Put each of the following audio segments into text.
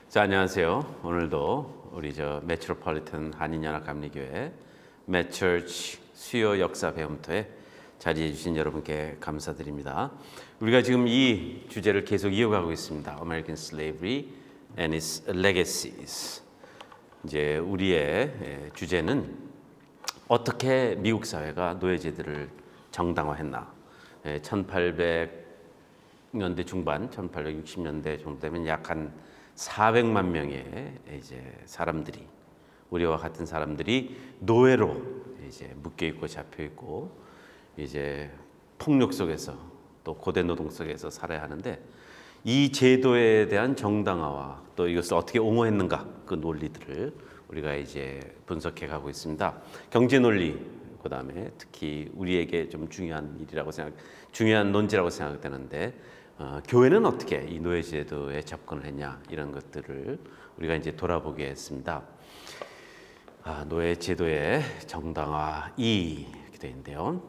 자, 안녕하세요. 오늘도 우리 메트로폴리탄 한인연합감리교회 매처치 수요 역사 배움터에 자리해 주신 여러분께 감사드립니다. 우리가 지금 이 주제를 계속 이어가고 있습니다. American Slavery and its Legacies. 이제 우리의 주제는 어떻게 미국 사회가 노예제도를 정당화했나. 1800년대 중반, 1860년대 정도 되면 약 한 400만 명의 이제 사람들이, 우리와 같은 사람들이 노예로 이제 묶여 있고 잡혀 있고 이제 폭력 속에서 또 고대 노동 속에서 살아야 하는데, 이 제도에 대한 정당화와 또 이것을 어떻게 옹호했는가, 그 논리들을 우리가 이제 분석해 가고 있습니다. 경제 논리, 그다음에 특히 우리에게 좀 중요한 논지라고 생각되는데, 교회는 어떻게 이 노예제도에 접근을 했냐, 이런 것들을 우리가 이제 돌아보게 했습니다. 노예제도의 정당화 2 이렇게 되어 있는데요.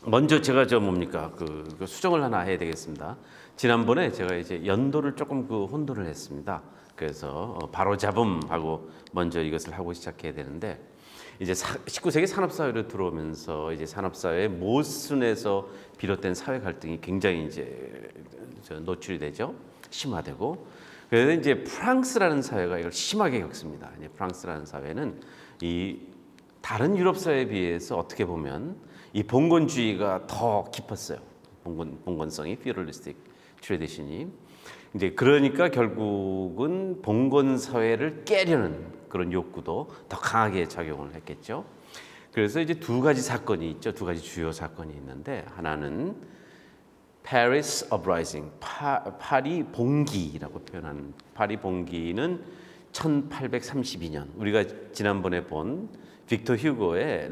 먼저 제가 그 수정을 하나 해야 되겠습니다. 지난번에 제가 이제 연도를 조금 혼돈을 했습니다. 그래서 바로 잡음하고 먼저 이것을 하고 시작해야 되는데, 이제 19세기 산업사회로 들어오면서 이제 산업사회의 모순에서 비롯된 사회 갈등이 굉장히 이제 노출이 되죠. 심화되고. 그래서 이제 프랑스라는 사회가 이걸 심하게 겪습니다. 이제 프랑스라는 사회는 이 다른 유럽 사회에 비해서 어떻게 보면 이 봉건주의가 더 깊었어요. 봉건성이, feudalistic tradition이. 이제 그러니까 결국은 봉건 사회를 깨려는 그런 욕구도 더 강하게 작용을 했겠죠. 그래서 이제 두 가지 사건이 있죠. 두 가지 주요 사건이 있는데, 하나는 Paris Uprising, 파리 봉기라고 표현한, 파리 봉기는 1832년, 우리가 지난번에 본 빅터 휴고의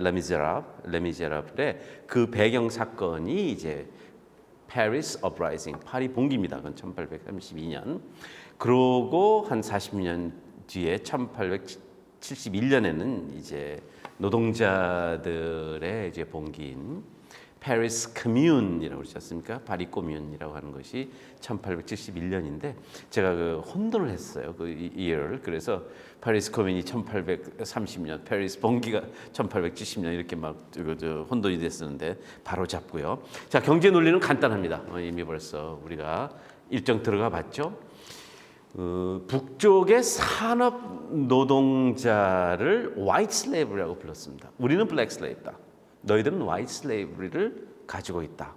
레미제라블의 그 배경 사건이 이제 Paris Uprising, 파리 봉기입니다. 그건 1832년. 그러고 한 40년 뒤에 1871년에는 이제 노동자들의 이제 봉기인 Paris Commune이라고 그러지 않습니까? 파리 코뮌이라고 하는 것이 1871년인데 제가 혼돈을 했어요. 그 year. 그래서 파리스 코뮌이 1830년, 파리스 봉기가 1870년 이렇게 막 혼돈이 됐었는데 바로 잡고요. 자, 경제 논리는 간단합니다. 이미 벌써 우리가 일정 들어가 봤죠. 북쪽의 산업 노동자를 white slave라고 불렀습니다. 우리는 black slave다. 너희들은 white slavery를 가지고 있다.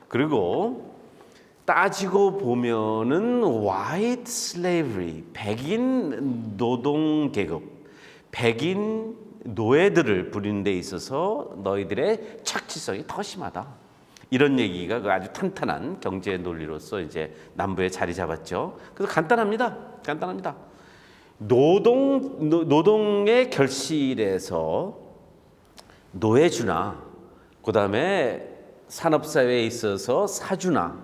그리고 따지고 보면은 white slavery, 백인 노동 계급, 백인 노예들을 부리는 데 있어서 너희들의 착취성이 더 심하다. 이런 얘기가 아주 탄탄한 경제 논리로서 이제 남부에 자리 잡았죠. 그래서 간단합니다. 노동의 결실에서 노예주나, 그다음에 산업사회에 있어서 사주나,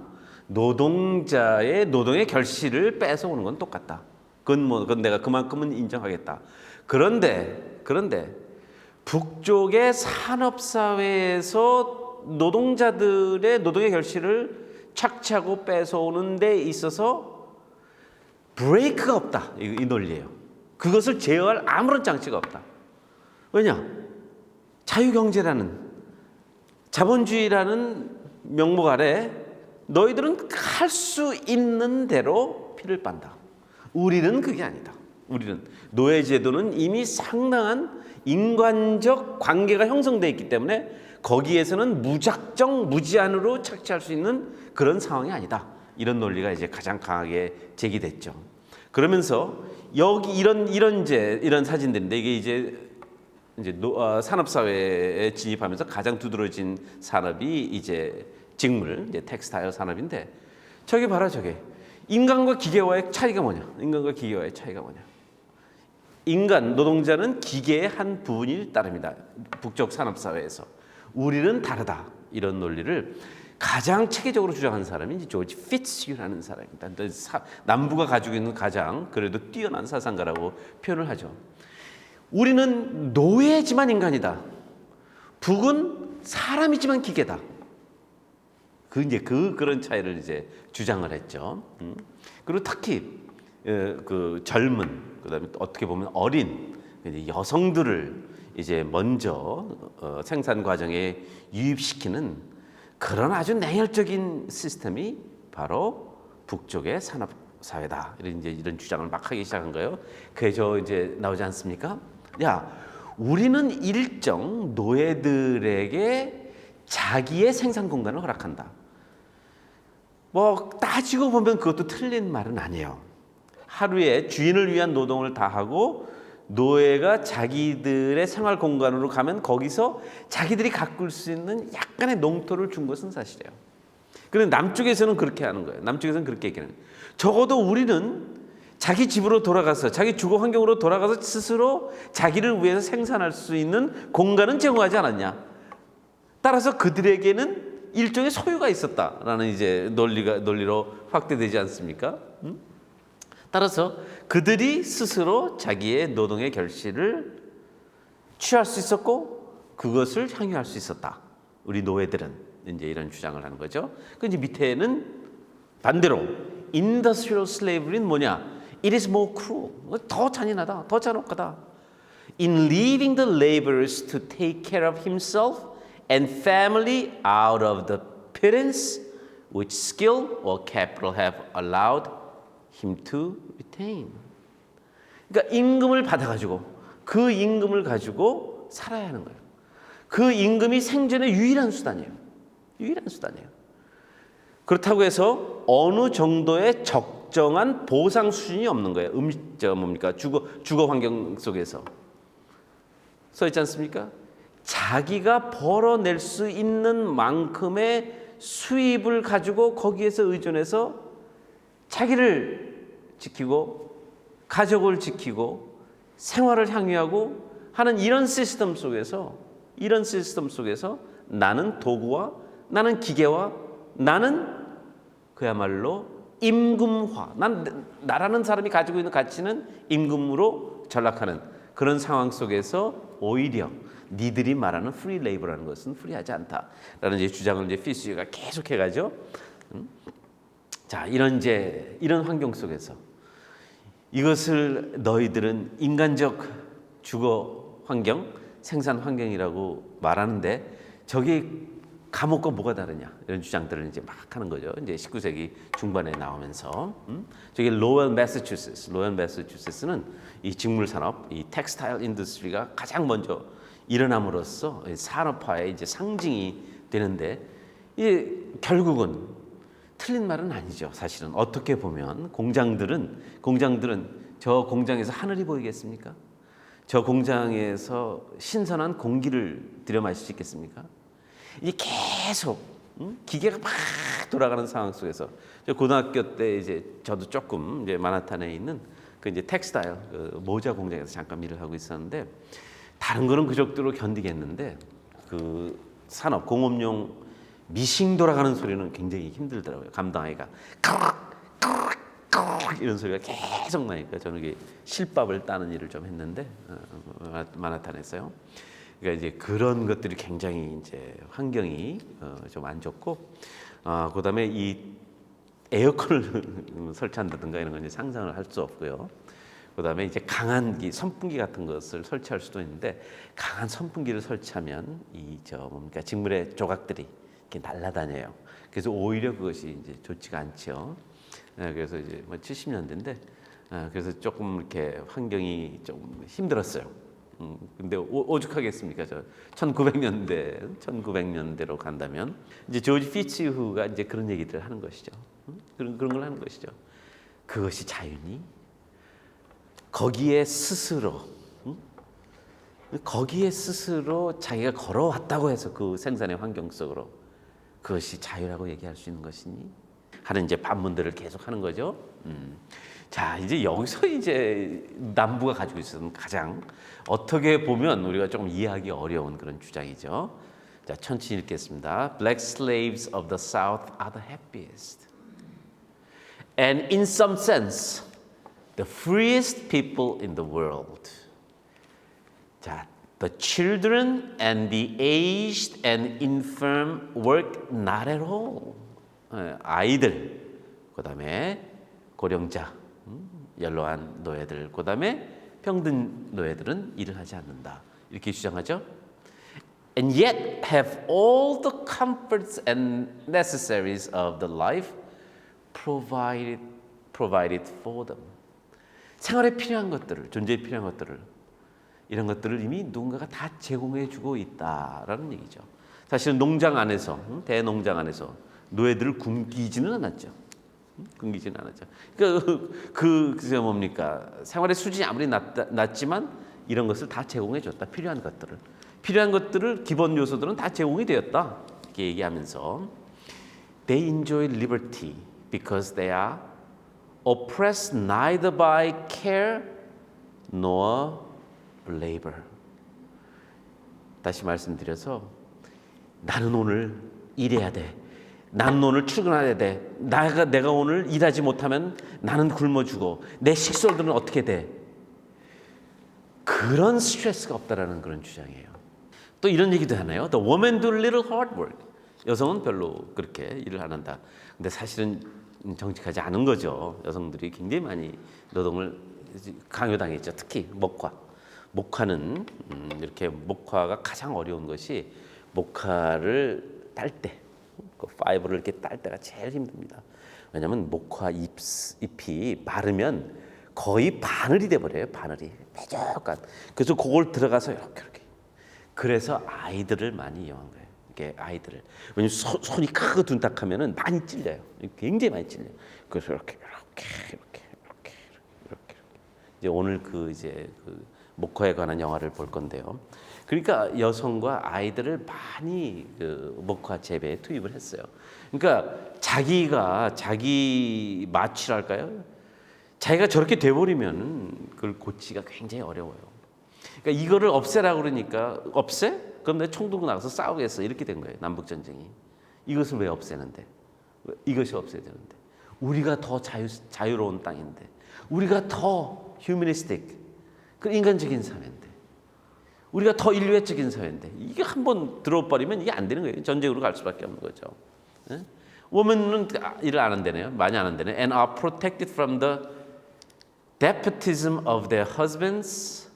노동자의 노동의 결실을 뺏어오는 건 똑같다. 그건 내가 그만큼은 인정하겠다. 그런데 북쪽의 산업사회에서 노동자들의 노동의 결실을 착취하고 뺏어오는 데 있어서 브레이크가 없다. 이 논리예요. 그것을 제어할 아무런 장치가 없다. 왜냐? 자유경제라는, 자본주의라는 명목 아래 너희들은 할 수 있는 대로 피를 빤다. 우리는 그게 아니다. 우리는 노예제도는 이미 상당한 인간적 관계가 형성되어 있기 때문에 거기에서는 무작정 무제한으로 착취할 수 있는 그런 상황이 아니다. 이런 논리가 이제 가장 강하게 제기됐죠. 그러면서 여기 이런 사진들인데, 이게 이제 산업 사회에 진입하면서 가장 두드러진 산업이 이제 직물, 이제 텍스타일 산업인데, 저게 봐라, 저게 인간과 기계와의 차이가 뭐냐? 인간 노동자는 기계의 한 부분이 따릅니다. 북쪽 산업 사회에서. 우리는 다르다. 이런 논리를 가장 체계적으로 주장한 사람이 이제 조지 피츠유라는 사람입니다. 남부가 가지고 있는 가장 그래도 뛰어난 사상가라고 표현을 하죠. 우리는 노예지만 인간이다. 북은 사람이지만 기계다. 그런 차이를 이제 주장을 했죠. 그리고 특히 그 젊은, 그다음에 또 어떻게 보면 어린 이제 여성들을 이제 먼저 생산 과정에 유입시키는 그런 아주 냉혈적인 시스템이 바로 북쪽의 산업 사회다. 이런 주장을 막 하기 시작한 거예요. 그게 저 이제 나오지 않습니까? 야, 우리는 일정 노예들에게 자기의 생산 공간을 허락한다. 뭐 따지고 보면 그것도 틀린 말은 아니에요. 하루에 주인을 위한 노동을 다 하고 노예가 자기들의 생활 공간으로 가면 거기서 자기들이 가꿀 수 있는 약간의 농토를 준 것은 사실이에요. 그런데 남쪽에서는 그렇게 하는 거예요. 남쪽에서는 그렇게 얘기하는 거예요. 적어도 우리는 자기 집으로 돌아가서 자기 주거 환경으로 돌아가서 스스로 자기를 위해서 생산할 수 있는 공간은 제공하지 않았냐. 따라서 그들에게는 일종의 소유가 있었다라는 이제 논리로 확대되지 않습니까? 따라서 그들이 스스로 자기의 노동의 결실을 취할 수 있었고 그것을 향유할 수 있었다. 우리 노예들은 이제 이런 주장을 하는 거죠. 그 이제 밑에는 반대로 industrial slavery는 뭐냐? It is more cruel. 더 잔인하다. 더 잔혹하다. In leaving the laborers to take care of himself and family out of the pittance which skill or capital have allowed him to retain. 그러니까 임금을 받아가지고 그 임금을 가지고 살아야 하는 거예요. 그 임금이 생존의 유일한 수단이에요. 유일한 수단이에요. 그렇다고 해서 어느 정도의 적정한 보상 수준이 없는 거예요. 주거 환경 속에서 써 있지 않습니까? 자기가 벌어낼 수 있는 만큼의 수입을 가지고 거기에서 의존해서 자기를 지키고 가족을 지키고 생활을 향유하고 하는 이런 시스템 속에서 나는 도구와 나는 기계와 나는 그야말로 임금화, 나라는 사람이 가지고 있는 가치는 임금으로 전락하는 그런 상황 속에서 오히려 니들이 말하는 프리 레이버라는 것은 프리하지 않다라는 이제 주장을 이제 피시가 계속해가죠. 자, 이런 환경 속에서 이것을 너희들은 인간적 주거 환경, 생산 환경이라고 말하는데 저게 감옥과 뭐가 다르냐 이런 주장들을 이제 막 하는 거죠. 이제 19세기 중반에 나오면서 저게 로열 매사추세츠는 이 직물 산업, 이 텍스타일 인더스트리가 가장 먼저 일어남으로써 산업화의 이제 상징이 되는데 이제 결국은 틀린 말은 아니죠. 사실은 어떻게 보면 공장들은 저 공장에서 하늘이 보이겠습니까? 저 공장에서 신선한 공기를 들여 마실 수 있겠습니까? 이게 계속 기계가 막 돌아가는 상황 속에서 고등학교 때 이제 저도 조금 이제 마나탄에 있는 그 이제 텍스타일 그 모자 공장에서 잠깐 일을 하고 있었는데 다른 거는 그 정도로 견디겠는데 그 산업 공업용 미싱 돌아가는 소리는 굉장히 힘들더라고요. 감당하기가 이런 소리가 계속 나니까 저는 이게 실밥을 따는 일을 좀 했는데 마나탄에서요. 그러니까 이제 그런 것들이 굉장히 이제 환경이 좀 안 좋고, 그다음에 이 에어컨을 설치한다든가 이런 건 이제 상상을 할 수 없고요. 그다음에 이제 강한 선풍기 같은 것을 설치할 수도 있는데 강한 선풍기를 설치하면 직물의 조각들이 이렇게 날아다녀요. 그래서 오히려 그것이 이제 좋지가 않죠. 그래서 이제 70년대인데 그래서 조금 이렇게 환경이 좀 힘들었어요. 근데 오죽하겠습니까? 1900년대로 간다면 이제 조지 피츠후가 이제 그런 얘기들을 하는 것이죠. 그런 걸 하는 것이죠. 그것이 자유니? 거기에 스스로 자기가 걸어왔다고 해서 그 생산의 환경 속으로 그것이 자유라고 얘기할 수 있는 것이니? 하는 이제 반문들을 계속 하는 거죠. 자, 이제 여기서 이제 남부가 가지고 있는 가장 어떻게 보면 우리가 조금 이해하기 어려운 그런 주장이죠. 자, 천천히 읽겠습니다. Black slaves of the South are the happiest, and in some sense, the freest people in the world. 자, the children and the aged and infirm work not at all. 아이들, 그다음에 고령자, 연로한 노예들, 그다음에 병든 노예들은 일을 하지 않는다. 이렇게 주장하죠. And yet have all the comforts and necessaries of the life provided for them. 생활에 필요한 것들을, 존재에 필요한 것들을, 이런 것들을 이미 누군가가 다 제공해주고 있다라는 얘기죠. 사실은 농장 안에서, 대농장 안에서 노예들을 굶기지는 않았죠. 굶기지는 않았죠. 그게 뭡니까? 생활의 수준이 아무리 낮지만 이런 것을 다 제공해줬다. 필요한 것들을 기본 요소들은 다 제공이 되었다. 이렇게 얘기하면서 They enjoy liberty because they are oppressed neither by care nor labor. 다시 말씀드려서 나는 오늘 일해야 돼. 나는 오늘 출근해야 돼. 내가 오늘 일하지 못하면 나는 굶어 죽어. 내 식솔들은 어떻게 돼? 그런 스트레스가 없다라는 그런 주장이에요. 또 이런 얘기도 하나요? The woman do little hard work. 여성은 별로 그렇게 일을 안 한다. 근데 사실은 정직하지 않은 거죠. 여성들이 굉장히 많이 노동을 강요당했죠. 특히 목화는 이렇게 목화가 가장 어려운 것이 목화를 딸 때, 그 파이버를 이렇게 딸 때가 제일 힘듭니다. 왜냐하면 목화 잎이 마르면 거의 바늘이 돼 버려요. 바늘이 뾰족한. 그래서 그걸 들어가서 이렇게. 그래서 아이들을 많이 이용한 거예요. 이게 아이들을. 왜냐면 손이 크고 둔탁하면은 많이 찔려요. 굉장히 많이 찔려요. 그래서 이렇게. 이제 오늘 그 목화에 관한 영화를 볼 건데요. 그러니까 여성과 아이들을 많이 그 목화 재배에 투입을 했어요. 그러니까 자기 마취랄까요? 자기가 저렇게 돼버리면 그걸 고치기가 굉장히 어려워요. 그러니까 이거를 없애라고 그러니까 없애? 그럼 내가 총 들고 나가서 싸우겠어. 이렇게 된 거예요. 남북 전쟁이. 이것을 왜 없애는데? 이것이 없애야 되는데. 우리가 더 자유로운 땅인데. 우리가 더 휴머니스틱, 그 인간적인 사회인데. 우리가 더 인류애적인 사회인데. 이게 한번 들어버리면 이게 안 되는 거예요. 전쟁으로 갈 수밖에 없는 거죠. 네? women은 일을 안 한다네요. 많이 안 한다네요. And are protected from the despotism of their husbands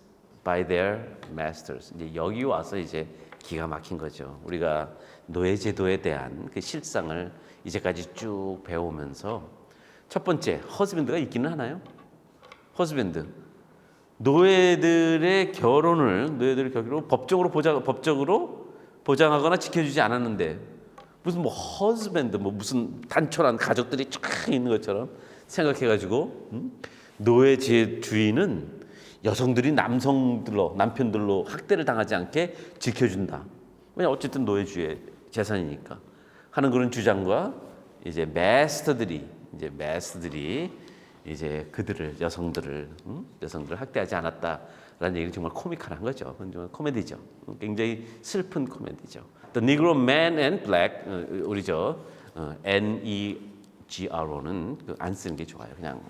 by their masters. 이제 여기 와서 이제 기가 막힌 거죠. 우리가 노예 제도에 대한 그 실상을 이제까지 쭉 배우면서 첫 번째, 허즈밴드가 있기는 하나요? 허즈밴드. 노예들의 결혼을 법적으로 보장하거나 지켜주지 않았는데 무슨 허즈밴드 무슨 단촐한 가족들이 쫙 있는 것처럼 생각해가지고 노예 주인은 여성들이 남편들로 학대를 당하지 않게 지켜준다. 왜냐 어쨌든 노예주의 재산이니까 하는 그런 주장과 이제 매스터들이 이제 그들을 여성들을 학대하지 않았다라는 얘기는 정말 코미컬한 거죠. 정말 코미디죠. 굉장히 슬픈 코미디죠. The Negro Man and Black 우리 NEGRO는 안 쓰는 게 좋아요. 그냥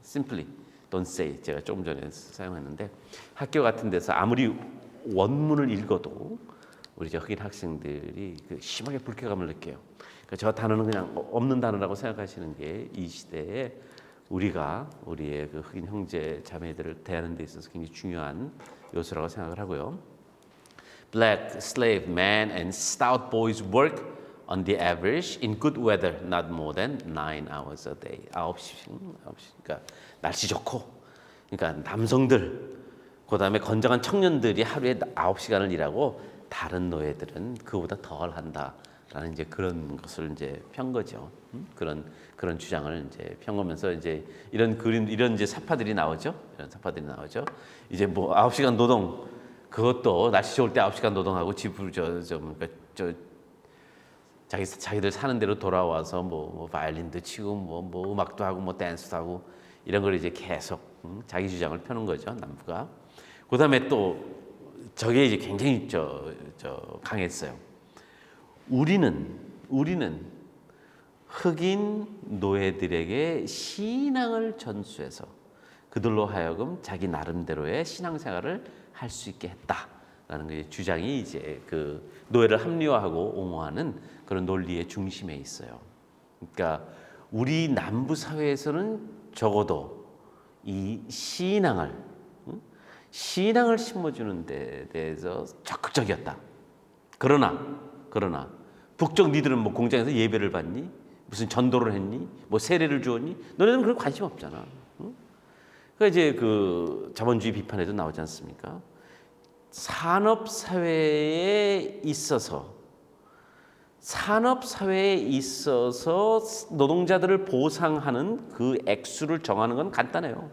simply don't say. 제가 조금 전에 사용했는데 학교 같은 데서 아무리 원문을 읽어도 우리 흑인 학생들이 심하게 불쾌감을 느껴요. 그러니까 저 단어는 그냥 없는 단어라고 생각하시는 게 이 시대에 우리의 그 흑인 형제 자매들을 대하는 데 있어서 굉장히 중요한 요소라고 생각을 하고요. Black slave men and stout boys work on the average in good weather not more than 9 hours a day. 9시. 그러니까 날씨 좋고, 그러니까 남성들, 그다음에 건장한 청년들이 하루에 9시간을 일하고 다른 노예들은 그보다 덜 한다라는 이제 그런 것을 이제 편 거죠. 그런 주장을 이제 편 거면서 이제 이런 이제 사파들이 나오죠. 이제 9시간 노동, 그것도 날씨 좋을 때 9시간 노동하고 집으로 자기들 사는 대로 돌아와서 뭐 바이올린도 치고 뭐 음악도 하고 댄스도 하고 이런 걸 이제 계속 자기 주장을 펴는 거죠. 남부가. 그다음에 또 저게 이제 굉장히 강했어요. 우리는 흑인 노예들에게 신앙을 전수해서 그들로 하여금 자기 나름대로의 신앙생활을 할 수 있게 했다라는 그 주장이 이제 그 노예를 합리화하고 옹호하는 그런 논리의 중심에 있어요. 그러니까 우리 남부 사회에서는 적어도 이 신앙을 심어주는 데 대해서 적극적이었다. 그러나 북쪽 니들은 뭐 공장에서 예배를 받니? 무슨 전도를 했니? 뭐 세례를 주었니? 너네는 그런 관심 없잖아. 그러니까 이제 그 자본주의 비판에도 나오지 않습니까? 산업 사회에 있어서 노동자들을 보상하는 그 액수를 정하는 건 간단해요.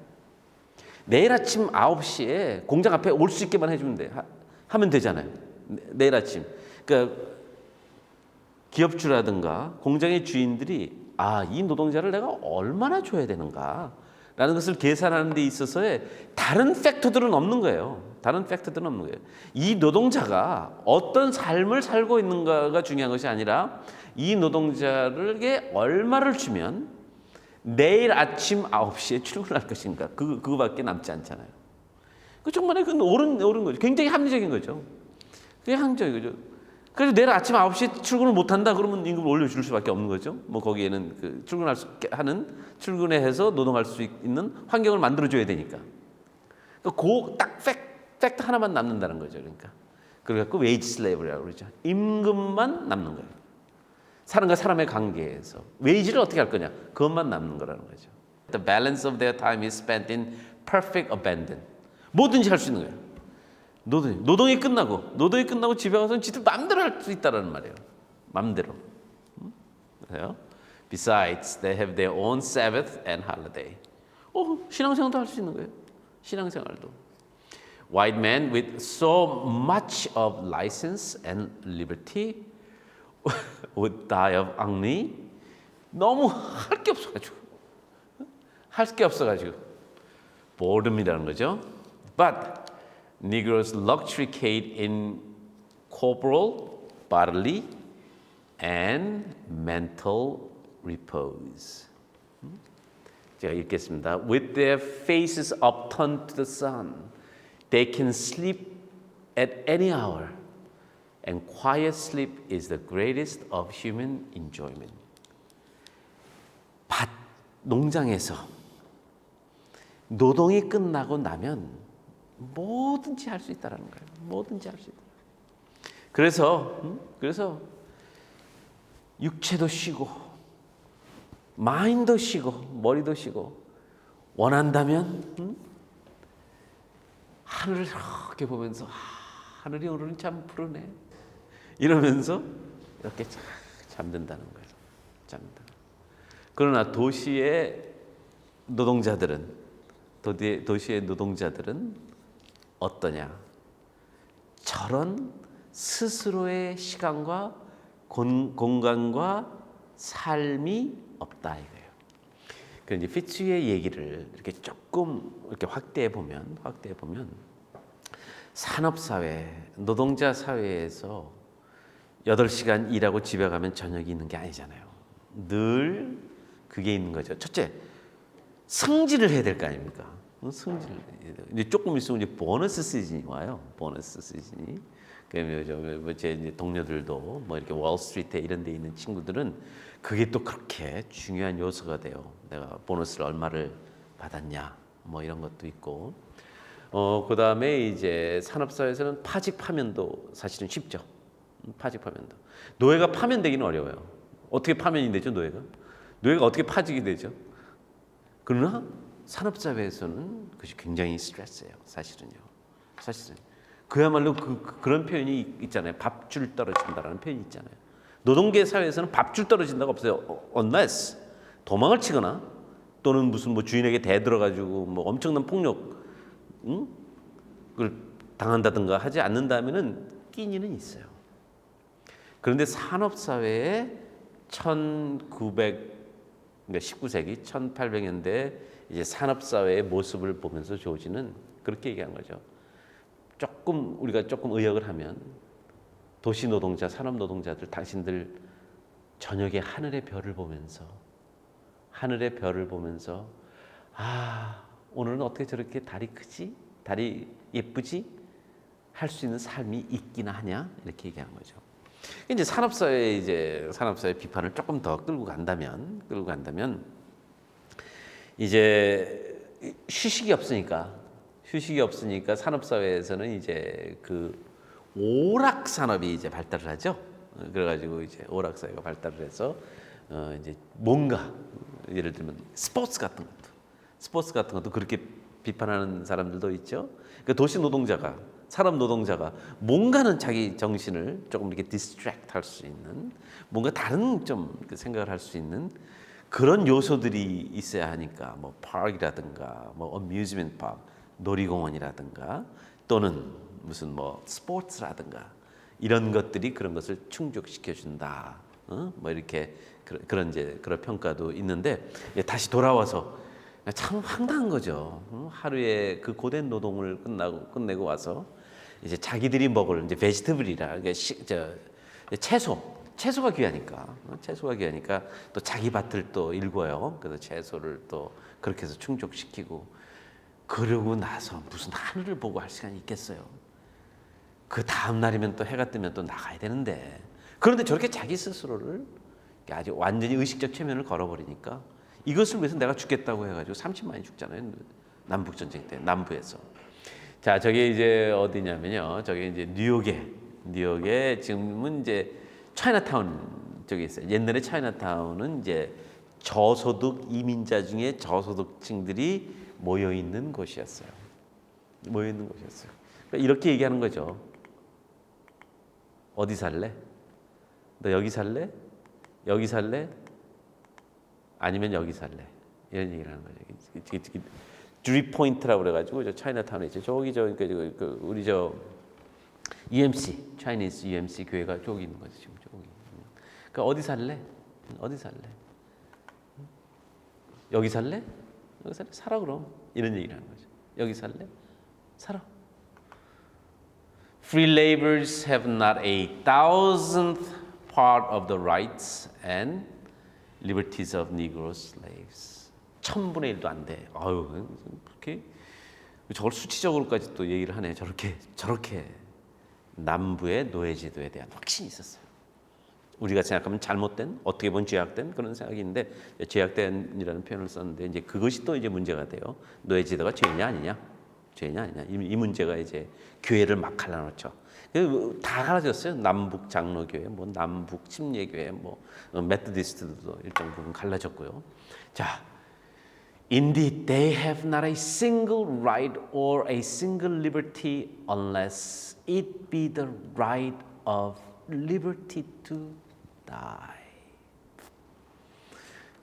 내일 아침 9시에 공장 앞에 올 수 있게만 해주면 돼. 하면 되잖아요. 내일 아침. 그러니까 기업주라든가 공장의 주인들이 이 노동자를 내가 얼마나 줘야 되는가 라는 것을 계산하는 데 있어서의 다른 팩터들은 없는 거예요. 이 노동자가 어떤 삶을 살고 있는가가 중요한 것이 아니라 이 노동자에게 얼마를 주면 내일 아침 9시에 출근할 것인가. 그거밖에 남지 않잖아요. 그 정말 그건 옳은 거죠. 굉장히 합리적인 거죠. 그게 합리적인 거죠. 그래서 내일 아침 9시에 출근을 못 한다 그러면 임금을 올려줄 수밖에 없는 거죠. 뭐 거기에는 그 출근해 해서 노동할 수 있는 환경을 만들어 줘야 되니까. 딱 팩트 하나만 남는다는 거죠. 그러니까 웨이지 슬레이브라고 그러죠. 임금만 남는 거예요. 사람과 사람의 관계에서 웨이지를 어떻게 할 거냐? 그것만 남는 거라는 거죠. The balance of their time is spent in perfect abandon. 뭐든지 할 수 있는 거예요. 노동이 끝나고 집에 가서는 지들 마음대로 할 수 있다라는 말이에요. 마음대로. 그래요? Besides, they have their own Sabbath and holiday. 신앙생활도 할 수 있는 거예요. 신앙생활도. White men with so much of license and liberty would die of ennui. 너무 할 게 없어가지고 boredom이라는 거죠. But Negroes luxuriate in corporal, bodily, and mental repose. 제가 읽겠습니다. With their faces upturned to the sun, they can sleep at any hour, and quiet sleep is the greatest of human enjoyment. 농장에서 노동이 끝나고 나면 뭐든지 할 수 있다라는 거예요. 뭐든지 할 수 있다. 그래서 육체도 쉬고 마인도 쉬고 머리도 쉬고 원한다면 하늘을 이렇게 보면서 하늘이 오늘은 참 푸르네 이러면서 이렇게 잠든다는 거예요. 잠든다. 그러나 도시의 노동자들은 어떠냐? 저런 스스로의 시간과 공간과 삶이 없다 이거예요. 그런데 피츠의 얘기를 이렇게 조금 이렇게 확대해 보면 산업 사회, 노동자 사회에서 8시간 일하고 집에 가면 저녁이 있는 게 아니잖아요. 늘 그게 있는 거죠. 첫째, 승진을 해야 될 거 아닙니까? 승진을 해야 돼요. 이제 조금 있으면 이제 보너스 시즌이 와요. 보너스 시즌이. 그러면 제 동료들도 뭐 이렇게 월스트리트에 이런 데 있는 친구들은 그게 또 그렇게 중요한 요소가 돼요. 내가 보너스를 얼마를 받았냐, 뭐 이런 것도 있고. 그다음에 이제 산업사회에서는 파직 파면도 사실은 쉽죠. 파직 파면도. 노예가 파면되기는 어려워요. 어떻게 파면이 되죠, 노예가? 노예가 어떻게 파직이 되죠? 그러나 산업사회에서는 그것이 굉장히 스트레스예요. 사실은 그야말로 그런 표현이 있잖아요. 밥줄 떨어진다라는 표현이 있잖아요. 노동계 사회에서는 밥줄 떨어진다가 없어요. unless 도망을 치거나 또는 무슨 뭐 주인에게 대들어가지고 뭐 엄청난 폭력을 당한다든가 하지 않는다면은 끼니는 있어요. 그런데 산업사회에 19세기 1800년대 이제 산업사회의 모습을 보면서 조지는 그렇게 얘기한 거죠. 우리가 조금 의역을 하면 도시 노동자, 산업 노동자들, 당신들 저녁에 하늘의 별을 보면서 오늘은 어떻게 저렇게 달이 크지? 달이 예쁘지? 할 수 있는 삶이 있기나 하냐? 이렇게 얘기한 거죠. 이제 산업사회 비판을 조금 더 끌고 간다면 이제 휴식이 없으니까 산업 사회에서는 이제 그 오락 산업이 이제 발달을 하죠. 그래가지고 이제 오락 사회가 발달을 해서 이제 뭔가 예를 들면 스포츠 같은 것도 그렇게 비판하는 사람들도 있죠. 그 도시 노동자가 산업 노동자가 뭔가는 자기 정신을 조금 이렇게 디스트랙트 할 수 있는 뭔가 다른 좀 생각을 할 수 있는 그런 요소들이 있어야 하니까 뭐 파크라든가 뭐 어뮤즈먼트 파크 놀이공원이라든가 또는 무슨 뭐 스포츠라든가 이런 것들이 그런 것을 충족시켜 준다. 뭐 이렇게 그런 이제 그런 평가도 있는데 다시 돌아와서 참 황당한 거죠. 하루에 그 고된 노동을 끝내고 와서 이제 자기들이 먹을 이제 베지터블이라 채소가 귀하니까 또 자기 밭을 또 일궈요. 그래서 채소를 또 그렇게 해서 충족시키고 그러고 나서 무슨 하늘을 보고 할 시간이 있겠어요. 그 다음 날이면 또 해가 뜨면 또 나가야 되는데 그런데 저렇게 자기 스스로를 아주 완전히 의식적 최면을 걸어버리니까 이것을 위해서 내가 죽겠다고 해가지고 30만이 죽잖아요. 남북 전쟁 때 남부에서. 자, 저게 이제 어디냐면요. 저게 이제 뉴욕에 지금은 이제 차이나타운 쪽에 있어요. 옛날에 차이나타운은 이제 저소득 이민자 중에 저소득층들이 모여 있는 곳이었어요. 그러니까 이렇게 얘기하는 거죠. 어디 살래? 너 여기 살래? 여기 살래? 아니면 여기 살래? 이런 얘기를 하는 거죠. 드리 포인트라고 그래가지고 저 차이나타운에 있죠. 저기 우리 저 UMC, Chinese UMC 교회가 저기 있는 거죠. 지금 저기. 그러니까 어디 살래? 어디 살래? 여기 살래? 여기 살래? 살아 그럼. 이런 얘기를 하는 거죠. 여기 살래? 살아. Free laborers have not a thousandth part of the rights and liberties of Negro slaves. 1000분의 1도 안 돼. 아유, 그렇게 저걸 수치적으로까지 또 얘기를 하네. 저렇게 남부의 노예제도에 대한 확신이 있었어요. 우리가 생각하면 잘못된, 어떻게 보면 죄악된 그런 생각이 있는데 죄악된이라는 표현을 썼는데 이제 그것이 또 이제 문제가 돼요. 노예제도가 죄냐 아니냐? 이 문제가 이제 교회를 막 갈라놓죠. 다 갈라졌어요. 남북 장로교회, 뭐 남북 침례교회, 뭐 메토디스트도 일정 부분 갈라졌고요. 자, indeed they have not a single right or a single liberty unless it be the right of liberty to die.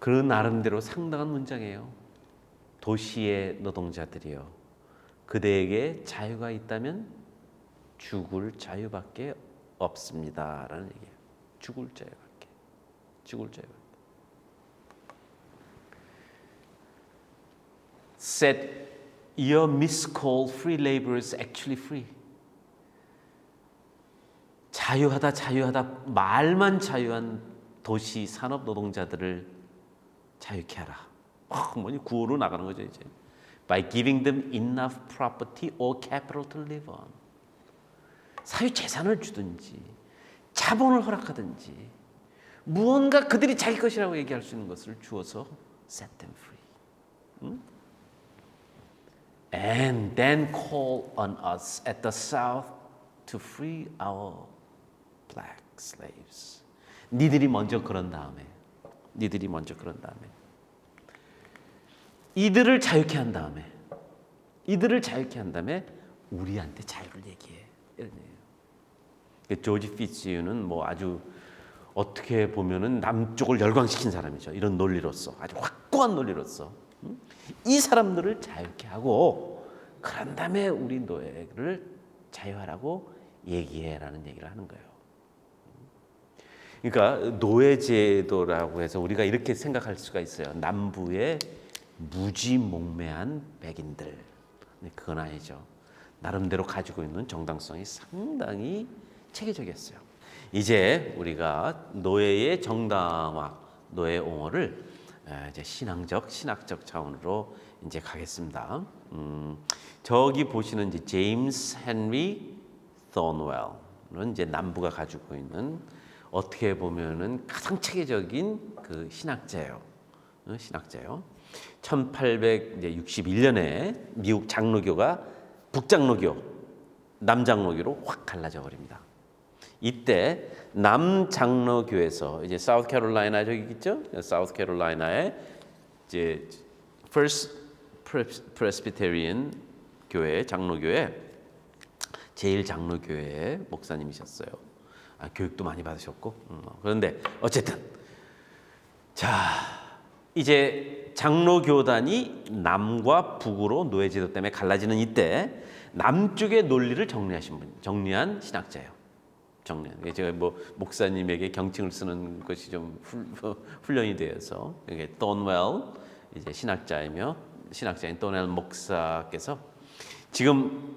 그 나름대로 상당한 문장이에요. 도시의 노동자들이요. 그대에게 자유가 있다면 죽을 자유밖에 없습니다라는 얘기예요. 죽을 자유밖에. Said your miscalled free laborers actually free. 자유하다 말만 자유한 도시 산업 노동자들을 자유케 하라. 뭐니 구호로 나가는 거죠 이제. By giving them enough property or capital to live on. 사유 재산을 주든지 자본을 허락하든지 무언가 그들이 자기 것이라고 얘기할 수 있는 것을 주어서 set them free. And then call on us at the south to free our black slaves. 니들이 먼저 그런 다음에 이들을 자유케 한 다음에 우리한테 자유를 얘기해. 이런 얘기예요. 조지 피츠유는 뭐 아주 어떻게 보면은 남쪽을 열광시킨 사람이죠. 이런 논리로서 아주 확고한 논리로서 이 사람들을 자유케 하고 그런 다음에 우리 노예를 자유하라고 얘기해라는 얘기를 하는 거예요. 그러니까 노예제도라고 해서 우리가 이렇게 생각할 수가 있어요. 남부의 무지몽매한 백인들. 그건 아니죠. 나름대로 가지고 있는 정당성이 상당히 체계적이었어요. 이제 우리가 노예의 정당화, 노예 옹호를 이제 신학적 차원으로 이제 가겠습니다. 저기 보시는 이제 제임스 헨리 토너웰은 이제 남부가 가지고 있는 어떻게 보면은 가장 체계적인 그 신학자예요. 1861년에 미국 장로교가 북장로교, 남장로교로 확 갈라져 버립니다. 이때 남장로교에서 이제 사우스캐롤라이나 저기 있죠? 사우스캐롤라이나에 이제 First Presbyterian 교회, 장로교회 제일 장로교회 목사님이셨어요. 교육도 많이 받으셨고 그런데 어쨌든 자 이제 장로교단이 남과 북으로 노예제도 때문에 갈라지는 이때 남쪽의 논리를 정리한 신학자예요. 제가 뭐 목사님에게 경칭을 쓰는 것이 좀 훈련이 되어서 이게 돈웰 이제 신학자인 돈웰 목사께서 지금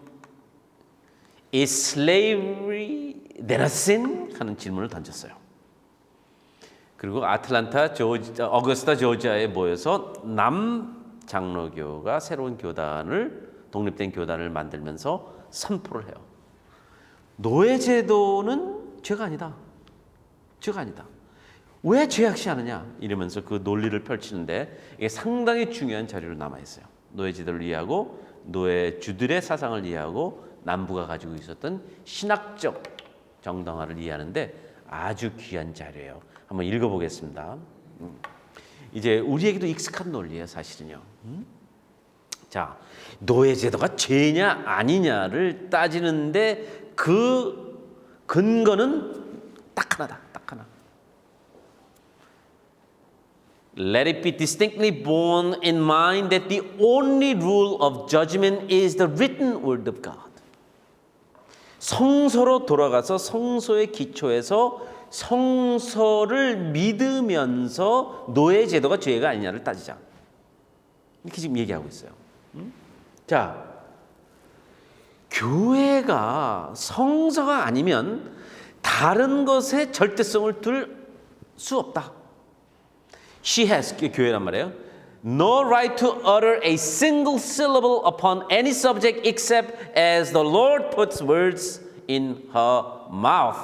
Is slavery then a sin? 하는 질문을 던졌어요. 그리고 아틀란타 어거스타 조지아에 모여서 남 장로교가 새로운 독립된 교단을 만들면서 선포를 해요. 노예제도는 죄가 아니다. 죄가 아니다. 왜 죄악시하느냐? 이러면서 그 논리를 펼치는데 이게 상당히 중요한 자료로 남아 있어요. 노예제도를 이해하고 노예주들의 사상을 이해하고 남부가 가지고 있었던 신학적 정당화를 이해하는데 아주 귀한 자료예요. 한번 읽어보겠습니다. 이제 우리에게도 익숙한 논리예요, 사실은요. 자, 노예제도가 죄냐 아니냐를 따지는데 그 근거는 딱 하나다. 딱 하나. Let it be distinctly borne in mind that the only rule of judgment is the written word of God. 성서로 돌아가서 성서의 기초에서 성서를 믿으면서 노예제도가 죄가 아니냐를 따지자. 이렇게 지금 얘기하고 있어요. 자, 교회가 성서가 아니면 다른 것에 절대성을 둘 수 없다. She has, 교회란 말이에요. No right to utter a single syllable upon any subject except as the Lord puts words in her mouth.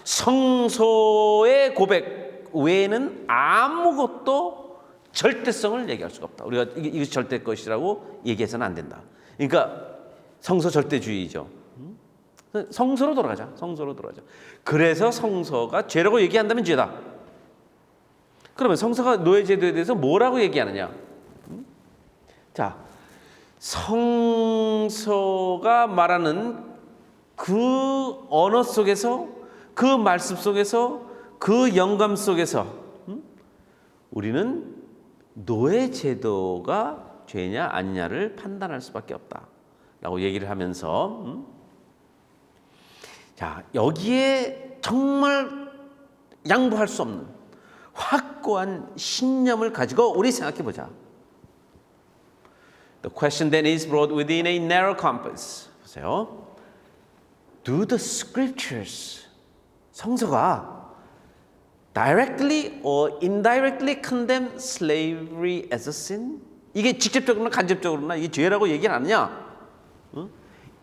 성소의 고백 외에는 아무것도 절대성을 얘기할 수가 없다. 우리가 이것이 절대 것이라고 얘기해서는 안 된다. 그러니까 성서 절대주의죠. 성서로 돌아가자. 성서로 돌아가자. 그래서 성서가 죄라고 얘기한다면 죄다. 그러면 성서가 노예제도에 대해서 뭐라고 얘기하느냐? 자, 성서가 말하는 그 언어 속에서, 그 말씀 속에서, 그 영감 속에서 우리는 노예제도가 죄냐 아니냐를 판단할 수밖에 없다라고 얘기를 하면서 자, 여기에 정말 양보할 수 없는 확고한 신념을 가지고 우리 생각해 보자. The question then is brought within a narrow compass. 보세요. Do the scriptures, 성서가 directly or indirectly condemn slavery as a sin? 이게 직접적으로나 간접적으로나 이게 죄라고 얘기는 안 하냐?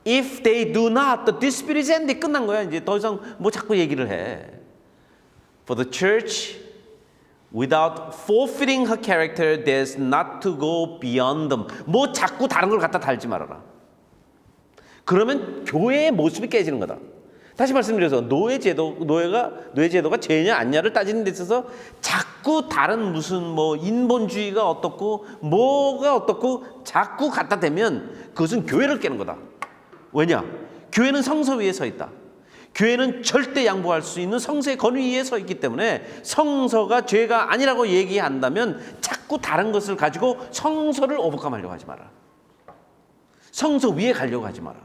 If they do not, the dispute is ended. 끝난 거야. 이제 더 이상 뭐 자꾸 얘기를 해. For the church, without forfeiting her character, there's not to go beyond them. 뭐 자꾸 다른 걸 갖다 달지 말아라. 그러면 교회의 모습이 깨지는 거다. 다시 말씀드려서 노예제도가 죄냐 아니냐를 따지는 데 있어서 자꾸 다른 무슨 뭐 인본주의가 어떻고 뭐가 어떻고 자꾸 갖다 대면 그것은 교회를 깨는 거다. 왜냐? 교회는 성서 위에 서 있다. 교회는 절대 양보할 수 있는 성서의 권위 위에 서 있기 때문에 성서가 죄가 아니라고 얘기한다면 자꾸 다른 것을 가지고 성서를 오버컴하려고 하지 마라. 성서 위에 가려고 하지 마라.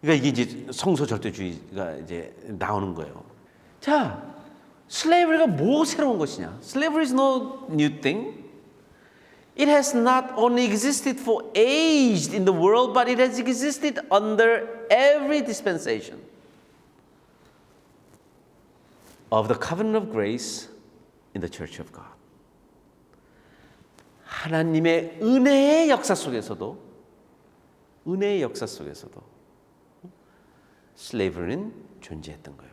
그러니까 이게 이제 성서 절대주의가 이제 나오는 거예요. 자, 슬레이브리가 뭐 새로운 것이냐? Slavery is no new thing. It has not only existed for ages in the world, but it has existed under every dispensation of the covenant of grace in the Church of God. 하나님의 은혜의 역사 속에서도 슬레이브는 존재했던 거예요.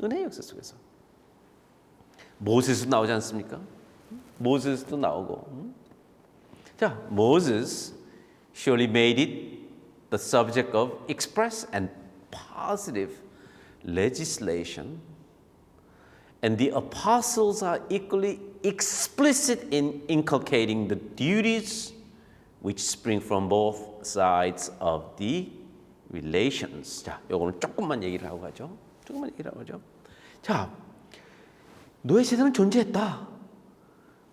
은혜의 역사 속에서. 모세스도 나오지 않습니까? 모세스도 나오고 자, Moses surely made it the subject of express and positive legislation, and the apostles are equally explicit in inculcating the duties which spring from both sides of the relations. 자, 요거는 조금만 얘기를 하고 가죠. 조금만 얘기를 하고 가죠. 자, 노예 제도는 존재했다.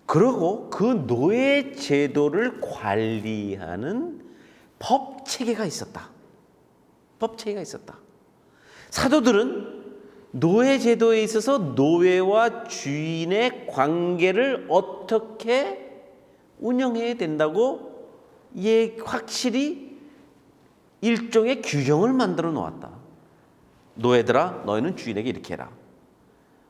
그리고 그 노예 제도를 관리하는 법 체계가 있었다. 법 체계가 있었다. 사도들은 노예 제도에 있어서 노예와 주인의 관계를 어떻게 운영해야 된다고 확실히 일종의 규정을 만들어 놓았다. 노예들아, 너희는 주인에게 이렇게 해라.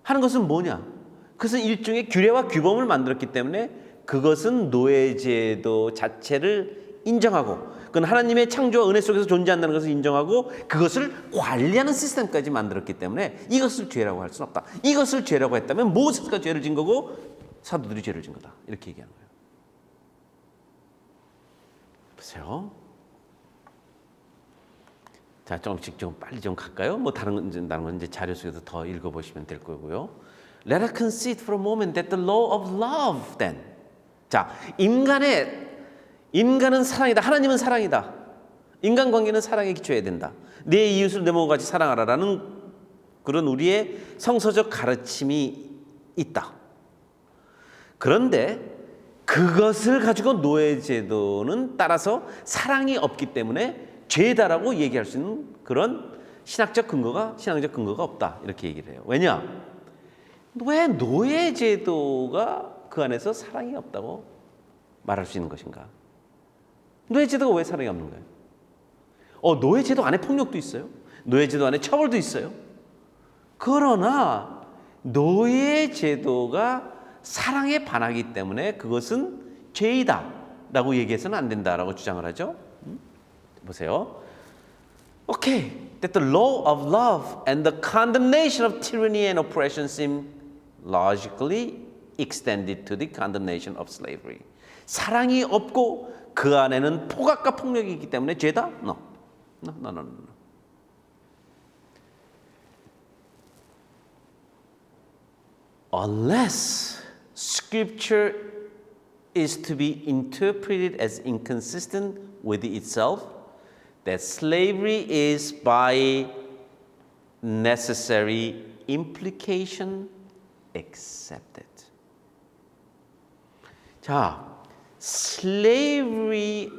하는 것은 뭐냐? 그것은 일종의 규례와 규범을 만들었기 때문에 그것은 노예 제도 자체를 인정하고, 그건 하나님의 창조와 은혜 속에서 존재한다는 것을 인정하고 그것을 관리하는 시스템까지 만들었기 때문에 이것을 죄라고 할 수는 없다. 이것을 죄라고 했다면 모세스가 죄를 진 거고 사도들이 죄를 진 거다. 이렇게 얘기하는 거예요. 보세요. 자, 조금씩 좀 빨리 좀 갈까요? 뭐 다른 건 이제 자료 속에서 더 읽어보시면 될 거고요. Let us concede for a moment that the law of love then. 자, 인간은 사랑이다. 하나님은 사랑이다. 인간관계는 사랑에 기초해야 된다. 내 이웃을 내 몸과 같이 사랑하라라는 그런 우리의 성서적 가르침이 있다. 그런데 그것을 가지고 노예제도는 따라서 사랑이 없기 때문에 죄다라고 얘기할 수 있는 그런 신학적 근거가 없다. 이렇게 얘기를 해요. 왜냐? 왜 노예제도가 그 안에서 사랑이 없다고 말할 수 있는 것인가? 노예제도가 왜 사랑이 없는 거예요? 노예제도 안에 폭력도 있어요. 노예제도 안에 처벌도 있어요. 그러나 노예제도가 사랑에 반하기 때문에 그것은 죄이다 라고 얘기해서는 안 된다라고 주장을 하죠. 보세요. Okay, that the law of love and the condemnation of tyranny and oppression seem logically extended to the condemnation of slavery. 사랑이 없고 그 안에는 포각과 폭력이 있기 때문에 죄다? No. Unless Scripture is to be interpreted as inconsistent with itself, that slavery is by necessary implication accepted. 자, slavery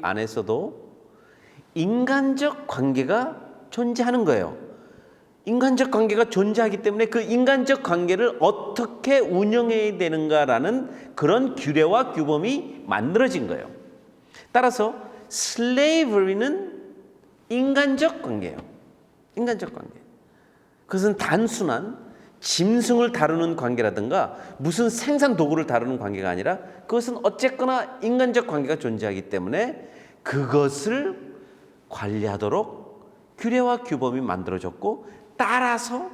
안에서도 인간적 관계가 존재하는 거예요. 인간적 관계가 존재하기 때문에 그 인간적 관계를 어떻게 운영해야 되는가라는 그런 규례와 규범이 만들어진 거예요. 따라서 slavery는 인간적 관계예요. 인간적 관계. 그것은 단순한 짐승을 다루는 관계라든가 무슨 생산 도구를 다루는 관계가 아니라 그것은 어쨌거나 인간적 관계가 존재하기 때문에 그것을 관리하도록 규례와 규범이 만들어졌고 따라서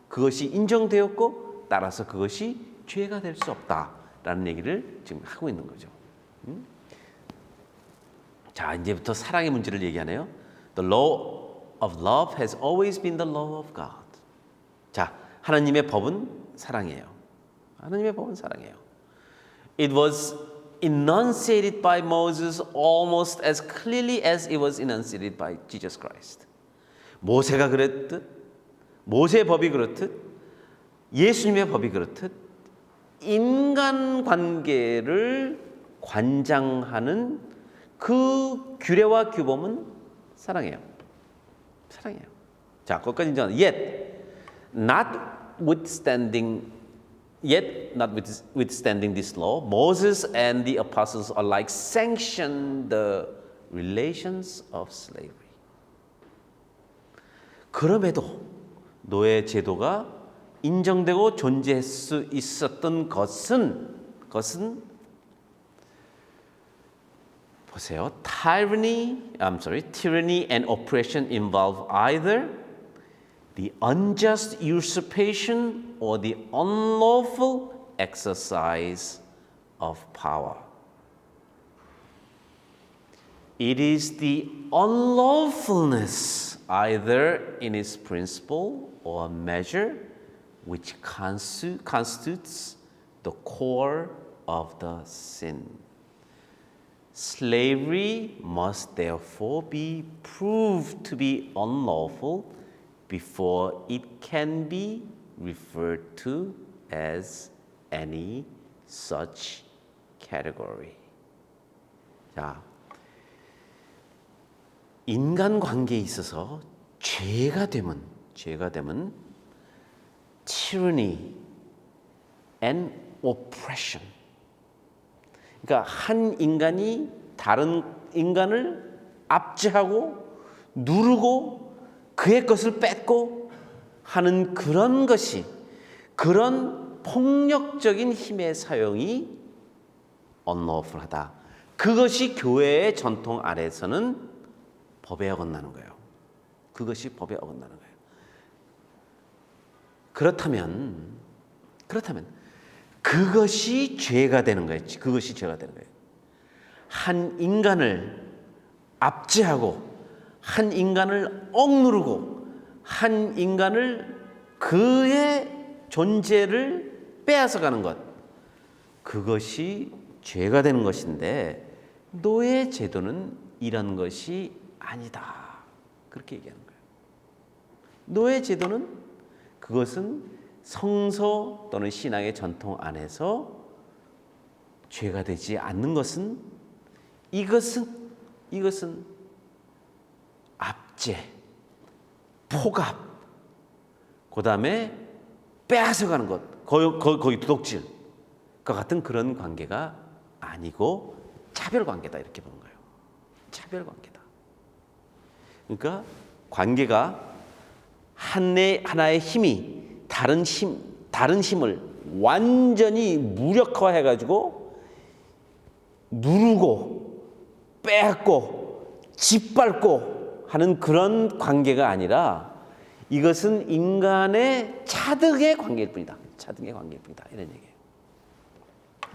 그것이 인정되었고 따라서 그것이 죄가 될 수 없다라는 얘기를 지금 하고 있는 거죠. 자, 이제부터 사랑의 문제를 얘기하네요. The law of love has always been the law of God. 자, 하나님의 법은 사랑이에요. 하나님의 법은 사랑이에요. It was enunciated by Moses almost as clearly as it was enunciated by Jesus Christ. 모세가 그랬듯, 모세의 법이 그렇듯, 예수님의 법이 그렇듯 인간관계를 관장하는 그 규례와 규범은 사랑이에요. 사랑이에요. 자, 거기까지 인정. Notwithstanding this law, Moses and the apostles alike sanctioned the relations of slavery. 그럼에도 노예 제도가 인정되고 존재할 수 있었던 것은 보세요. Tyranny and oppression involve either the unjust usurpation or the unlawful exercise of power. It is the unlawfulness, either in its principle or measure, which constitutes the core of the sin. Slavery must therefore be proved to be unlawful before it can be referred to as any such category. 자, 인간 관계에 있어서 죄가 되면 tyranny and oppression. 그러니까 한 인간이 다른 인간을 압제하고 누르고 그의 것을 뺏고 하는 그런 것이, 그런 폭력적인 힘의 사용이 unlawful하다. 그것이 교회의 전통 아래에서는 법에 어긋나는 거예요. 그것이 법에 어긋나는 거예요. 그렇다면 그것이 죄가 되는 거예요. 그것이 죄가 되는 거예요. 한 인간을 압제하고, 한 인간을 억누르고, 한 인간을 그의 존재를 빼앗아가는 것, 그것이 죄가 되는 것인데 노예 제도는 이런 것이 아니다. 그렇게 얘기하는 거예요. 노예 제도는 그것은 성서 또는 신앙의 전통 안에서 죄가 되지 않는 것은 이것은 압제, 포갑, 그다음에 빼앗아가는 것, 거의 도둑질과 같은 그런 관계가 아니고 차별 관계다, 이렇게 보는 거예요. 차별 관계다. 그러니까 관계가 하나의 힘이 다른 힘을 완전히 무력화해 가지고 누르고 빼앗고 짓밟고 하는 그런 관계가 아니라 이것은 인간의 차등의 관계일 뿐이다. 차등의 관계일 뿐이다. 이런 얘기예요.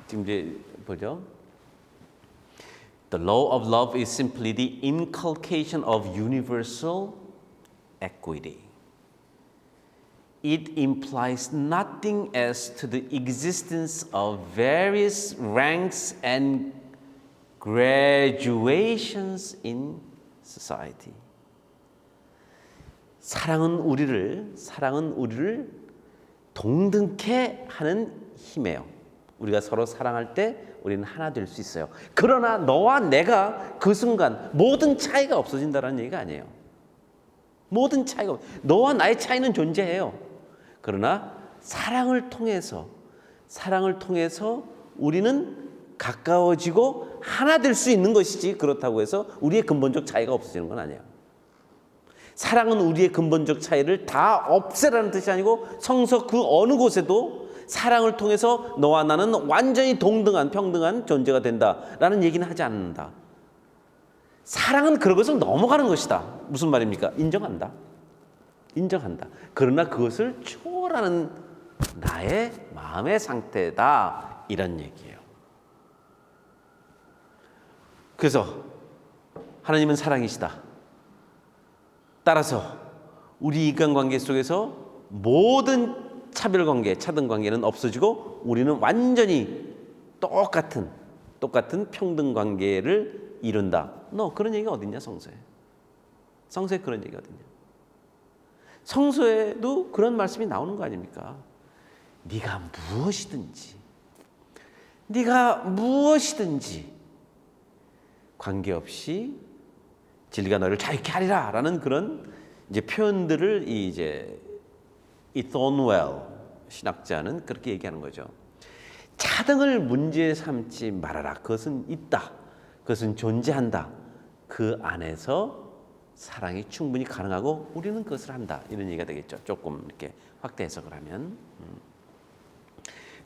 지금 이제 보죠. The law of love is simply the inculcation of universal equity. It implies nothing as to the existence of various ranks and graduations in society. 사랑은 우리를 동등케 하는 힘이에요. 우리가 서로 사랑할 때 우리는 하나 될 수 있어요. 그러나 너와 내가 그 순간 모든 차이가 없어진다는 얘기가 아니에요. 모든 차이가, 너와 나의 차이는 존재해요. 그러나 사랑을 통해서 우리는 가까워지고 하나 될 수 있는 것이지, 그렇다고 해서 우리의 근본적 차이가 없어지는 건 아니에요. 사랑은 우리의 근본적 차이를 다 없애라는 뜻이 아니고 성서 그 어느 곳에도 사랑을 통해서 너와 나는 완전히 동등한 평등한 존재가 된다라는 얘기는 하지 않는다. 사랑은 그런 것을 넘어가는 것이다. 무슨 말입니까? 인정한다. 그러나 그것을 초월하는 나의 마음의 상태다, 이런 얘기예요. 그래서 하나님은 사랑이시다. 따라서 우리 인간관계 속에서 모든 차별관계, 차등관계는 없어지고 우리는 완전히 똑같은 평등관계를 이룬다. 그런 얘기가 어딨냐, 성서에. 성서에 그런 얘기가 어딨냐. 성서에도 그런 말씀이 나오는 거 아닙니까? 네가 무엇이든지 관계없이 진리가 너를 자유케 하리라 라는 그런 이제 표현들을 이 Thornwell 신학자는 그렇게 얘기하는 거죠. 차등을 문제 삼지 말아라. 그것은 있다. 그것은 존재한다. 그 안에서 사랑이 충분히 가능하고 우리는 그것을 한다. 이런 얘기가 되겠죠. 조금 이렇게 확대 해석을 하면.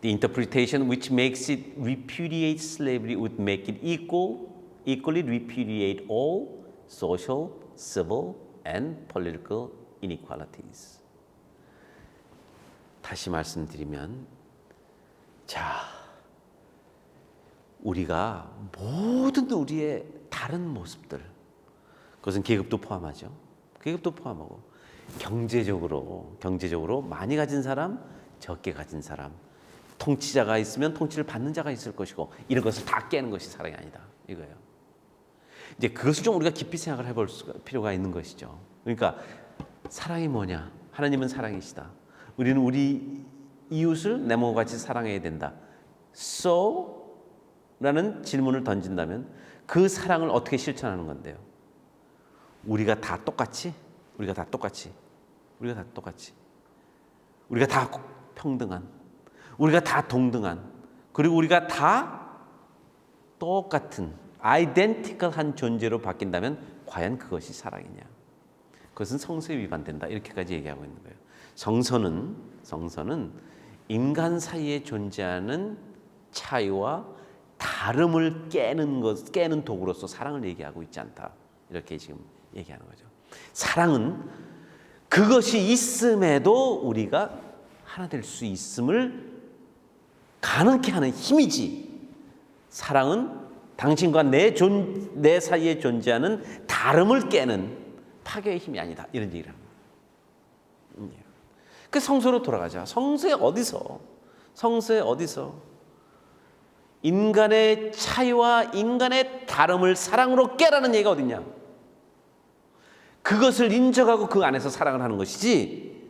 The interpretation which makes it repudiate slavery would make it equally repudiate all social, civil, and political inequalities. 다시 말씀드리면, 자, 우리가 모든 우리의 다른 모습들, 그것은 계급도 포함하죠. 계급도 포함하고 경제적으로 많이 가진 사람, 적게 가진 사람, 통치자가 있으면 통치를 받는 자가 있을 것이고 이런 것을 다 깨는 것이 사랑이 아니다 이거예요. 이제 그것을 좀 우리가 깊이 생각을 해볼 필요가 있는 것이죠. 그러니까 사랑이 뭐냐? 하나님은 사랑이시다. 우리는 우리 이웃을 내 몸과 같이 사랑해야 된다. So? 라는 질문을 던진다면 그 사랑을 어떻게 실천하는 건데요? 우리가 다 똑같이 우리가 다 평등한, 우리가 다 동등한, 그리고 우리가 다 똑같은 아이덴티컬한 존재로 바뀐다면 과연 그것이 사랑이냐? 그것은 성서에 위반된다. 이렇게까지 얘기하고 있는 거예요. 성서는 인간 사이에 존재하는 차이와 다름을 깨는 도구로서 사랑을 얘기하고 있지 않다. 이렇게 지금 얘기하는 거죠. 사랑은 그것이 있음에도 우리가 하나 될 수 있음을 가능케 하는 힘이지. 사랑은 당신과 내 사이에 존재하는 다름을 깨는 파괴의 힘이 아니다. 이런 얘기를 합니다. 그 성서로 돌아가자. 성서에 어디서 인간의 차이와 인간의 다름을 사랑으로 깨라는 얘기가 어딨냐? 그것을 인정하고 그 안에서 사랑을 하는 것이지,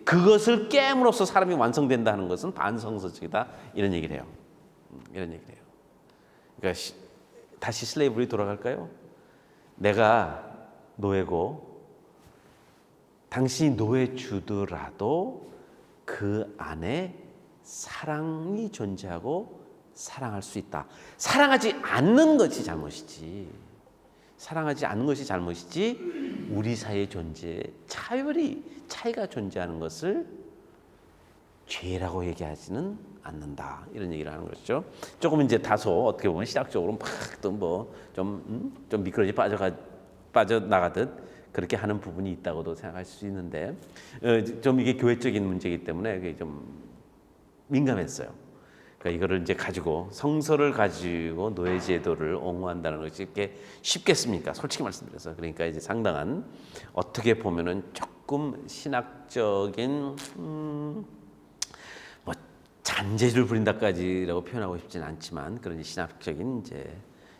그것을 깨므로써 사람이 완성된다 하는 것은 반성서적이다. 이런 얘기를 해요. 그러니까 다시 슬레이브리 돌아갈까요? 내가 노예고 당신이 노예주더라도 그 안에 사랑이 존재하고 사랑할 수 있다. 사랑하지 않는 것이 잘못이지. 우리 사이의 존재에 차이가 존재하는 것을 죄라고 얘기하지는 않는다. 이런 얘기를 하는 것이죠. 조금 이제 다소 어떻게 보면 신학적으로 좀 미끄러지 빠져나가듯 그렇게 하는 부분이 있다고도 생각할 수 있는데 좀 이게 교회적인 문제이기 때문에 그게 좀 민감했어요. 그러니까 이거를 이제 가지고 성서를 가지고 노예 제도를 옹호한다는 것이 이렇게 쉽겠습니까? 솔직히 말씀드려서. 그러니까 이제 상당한 어떻게 보면은 조금 신학적인 뭐 잔재주를 부린다까지라고 표현하고 싶지는 않지만 그런 신학적인 이제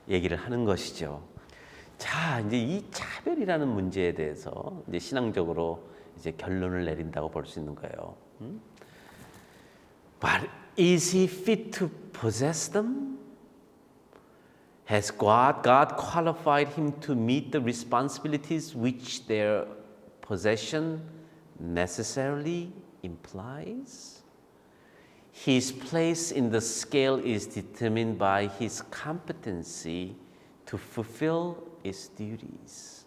얘기를 하는 것이죠. 자, 이제 이 차별이라는 문제에 대해서 이제 신앙적으로 이제 결론을 내린다고 볼 수 있는 거예요. But is he fit to possess them? Has God qualified him to meet the responsibilities which their possession necessarily implies? His place in the scale is determined by his competency to fulfill its duties.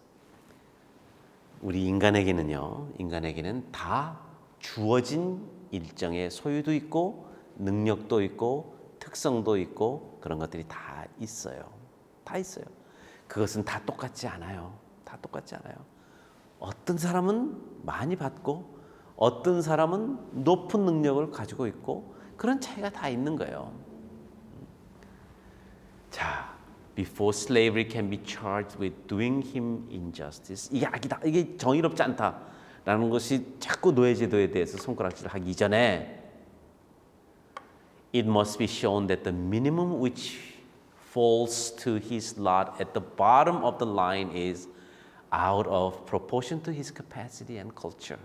우리 인간에게는 다 주어진 일정의 소유도 있고 능력도 있고 특성도 있고 그런 것들이 다 있어요. 그것은 다 똑같지 않아요. 어떤 사람은 많이 받고 어떤 사람은 높은 능력을 가지고 있고 그런 차이가 다 있는 거예요. 자, before slavery can be charged with doing him injustice. 이게 악이다. 이게 정의롭지 않다라는 것이 자꾸 노예제도에 대해서 손가락질을 하기 이전에 it must be shown that the minimum which falls to his lot at the bottom of the line is out of proportion to his capacity and culture.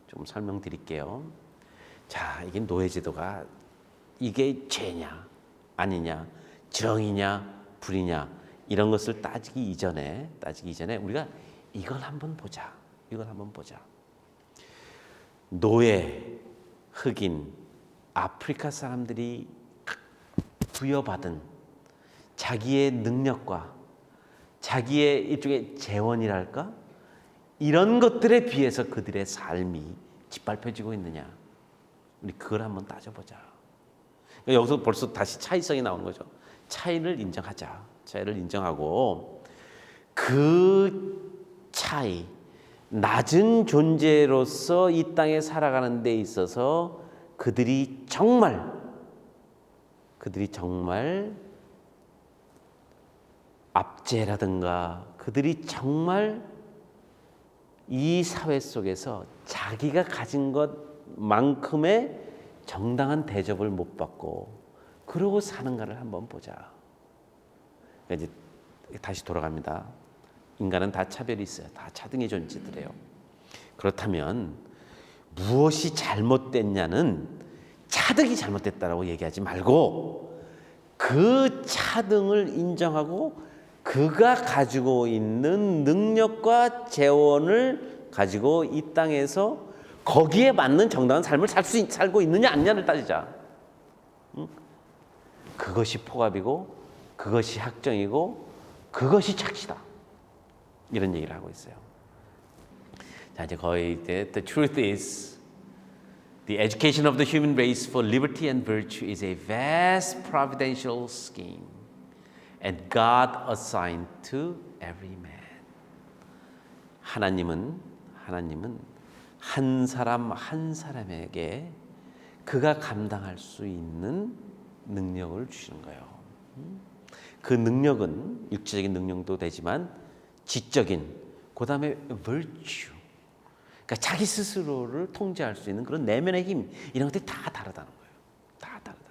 좀 설명드릴게요. 자, 이게 노예제도가 이게 죄냐 아니냐 정의냐 불이냐 이런 것을 따지기 이전에 우리가 이걸 한번 보자. 노예, 흑인, 아프리카 사람들이 부여받은 자기의 능력과 자기의 일종의 재원이랄까? 이런 것들에 비해서 그들의 삶이 짓밟혀지고 있느냐? 우리 그걸 한번 따져보자. 그러니까 여기서 벌써 다시 차이성이 나오는 거죠. 차이를 인정하고 그 차이, 낮은 존재로서 이 땅에 살아가는 데 있어서 그들이 정말 그들이 정말 압제라든가 그들이 정말 이 사회 속에서 자기가 가진 것만큼의 정당한 대접을 못 받고 그러고 사는가를 한번 보자. 이제 다시 돌아갑니다. 인간은 다 차별이 있어요. 다 차등의 존재들이에요. 그렇다면 무엇이 잘못됐냐는 차등이 잘못됐다라고 얘기하지 말고 그 차등을 인정하고 그가 가지고 있는 능력과 재원을 가지고 이 땅에서 거기에 맞는 정당한 삶을 살고 있느냐 아니냐를 따지자. 그것이 폭압이고 그것이 학정이고 그것이 착시다. 이런 얘기를 하고 있어요. 자, 이제 거의 이제 the truth is the education of the human race for liberty and virtue is a vast providential scheme and God assigned to every man. 하나님은 한 사람 한 사람에게 그가 감당할 수 있는 능력을 주시는 거예요. 그 능력은 육체적인 능력도 되지만 지적인 그다음에 virtue, 그러니까 자기 스스로를 통제할 수 있는 그런 내면의 힘 이런 것들이 다 다르다는 거예요. 다 다르다.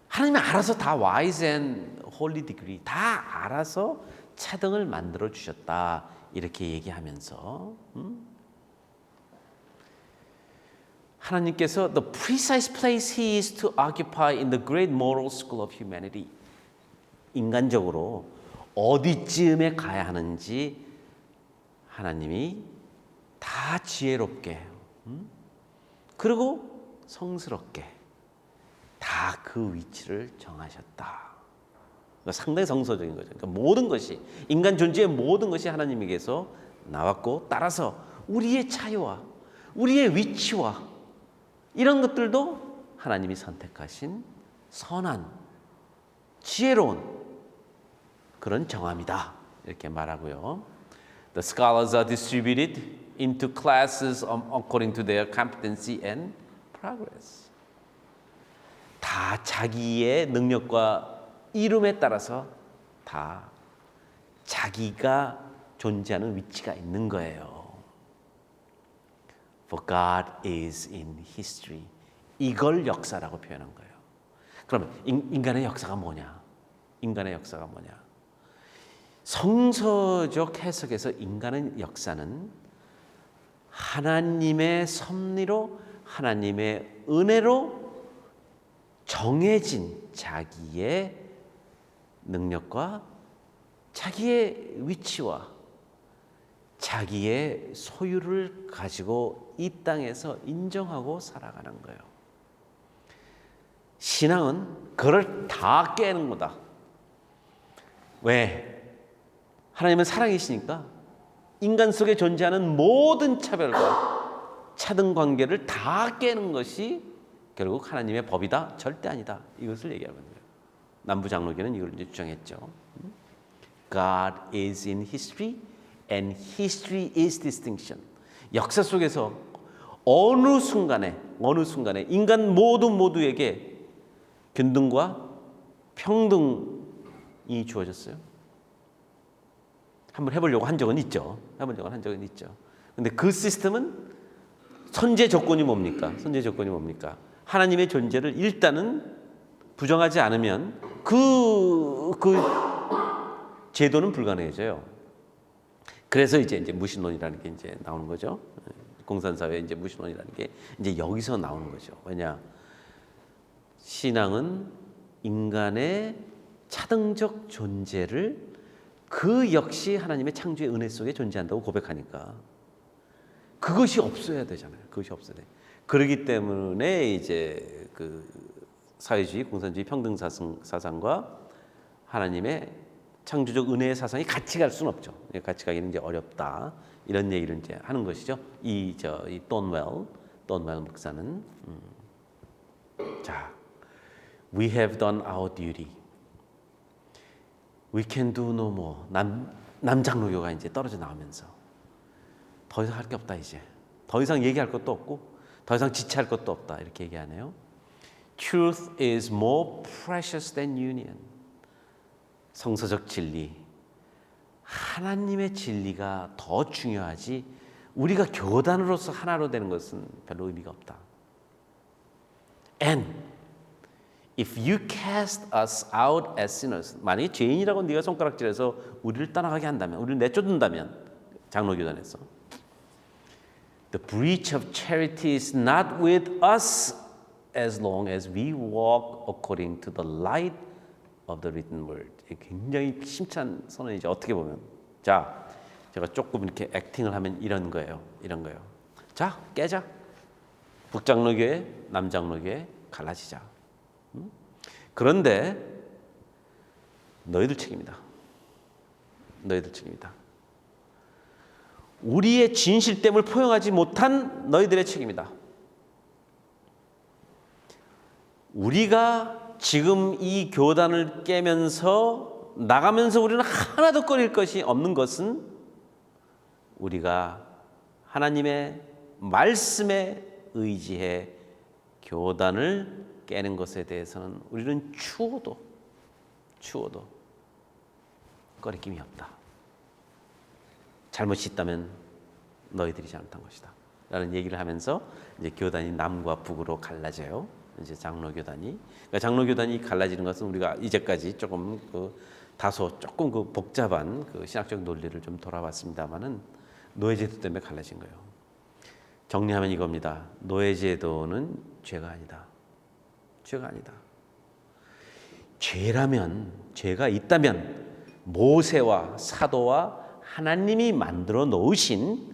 하나님이 알아서 다 wise and holy degree 다 알아서 차등을 만들어 주셨다 이렇게 얘기하면서 하나님께서 the precise place he is to occupy in the great moral school of humanity 인간적으로 어디쯤에 가야 하는지 하나님이 다 지혜롭게 그리고 성스럽게 다 그 위치를 정하셨다. 그러니까 상당히 성서적인 거죠. 그러니까 모든 것이 인간 존재의 모든 것이 하나님에게서 나왔고 따라서 우리의 자유와 우리의 위치와 이런 것들도 하나님이 선택하신 선한 지혜로운 그런 정함이다 이렇게 말하고요. The scholars are distributed into classes according to their competency and progress. 다 자기의 능력과 이름에 따라서 다 자기가 존재하는 위치가 있는 거예요. For God is in history. 이걸 역사라고 표현한 거예요. 그러면 인간의 역사가 뭐냐? 인간의 역사가 뭐냐? 성서적 해석에서 인간의 역사는 하나님의 섭리로 하나님의 은혜로 정해진 자기의 능력과 자기의 위치와 자기의 소유를 가지고 이 땅에서 인정하고 살아가는 거예요. 신앙은 그걸 다 깨는 거다. 왜? 하나님은 사랑이시니까 인간 속에 존재하는 모든 차별과 차등 관계를 다 깨는 것이 결국 하나님의 법이다. 절대 아니다. 이것을 얘기하는 거예요. 남부 장로교는 이걸 이제 주장했죠. God is in history and history is distinction. 역사 속에서 어느 순간에 인간 모두에게 균등과 평등이 주어졌어요. 한번 해보려고 한 적은 있죠. 근데 그 시스템은 선제 조건이 뭡니까? 하나님의 존재를 일단은 부정하지 않으면 그 제도는 불가능해져요. 그래서 이제 무신론이라는 게 이제 나오는 거죠. 공산사회 이제 무신론이라는 게 이제 여기서 나오는 거죠. 왜냐? 신앙은 인간의 차등적 존재를 그 역시 하나님의 창조의 은혜 속에 존재한다고 고백하니까 그것이 없어야 되잖아요. 그렇기 때문에 이제 그 사회주의, 공산주의, 평등 사상과 하나님의 창조적 은혜의 사상이 같이 갈 수는 없죠. 같이 가기는 이제 어렵다. 이런 얘기를 이제 하는 것이죠. 이 돈웰 목사는 자, we have done our duty. We can do no more. 남장로교가 이제 떨어져 나오면서 더 이상 할 게 없다 이제. 더 이상 얘기할 것도 없고 더 이상 지체할 것도 없다 이렇게 얘기하네요. Truth is more precious than union. 성서적 진리, 하나님의 진리가 더 중요하지 우리가 교단으로서 하나로 되는 것은 별로 의미가 없다. And if you cast us out as sinners, 만약에 죄인이라고 네가 손가락질해서 우리를 떠나가게 한다면, 우리를 내쫓는다면, 장로교단에서 the breach of charity is not with us as long as we walk according to the light of the written word. 굉장히 심찬 선언이죠. 어떻게 보면. 자, 제가 조금 이렇게 액팅을 하면 이런 거예요. 이런 거예요. 자, 깨자. 북장로교회, 남장로교회 갈라지자. 그런데 너희들 책임이다. 너희들 책임이다. 우리의 진실됨을 포용하지 못한 너희들의 책임이다. 우리가 지금 이 교단을 깨면서 나가면서 우리는 하나도 꺼릴 것이 없는 것은 우리가 하나님의 말씀에 의지해 교단을 깨는 것에 대해서는 우리는 추워도 꺼리낌이 없다. 잘못이 있다면 너희들이 잘못한 것이다. 라는 얘기를 하면서 이제 교단이 남과 북으로 갈라져요. 이제 장로교단이. 그러니까 장로교단이 갈라지는 것은 우리가 이제까지 조금 다소 조금 복잡한 신학적 논리를 좀 돌아봤습니다만은 노예제도 때문에 갈라진 거예요. 정리하면 이겁니다. 노예제도는 죄가 아니다. 죄가 아니다. 죄가 있다면 모세와 사도와 하나님이 만들어 놓으신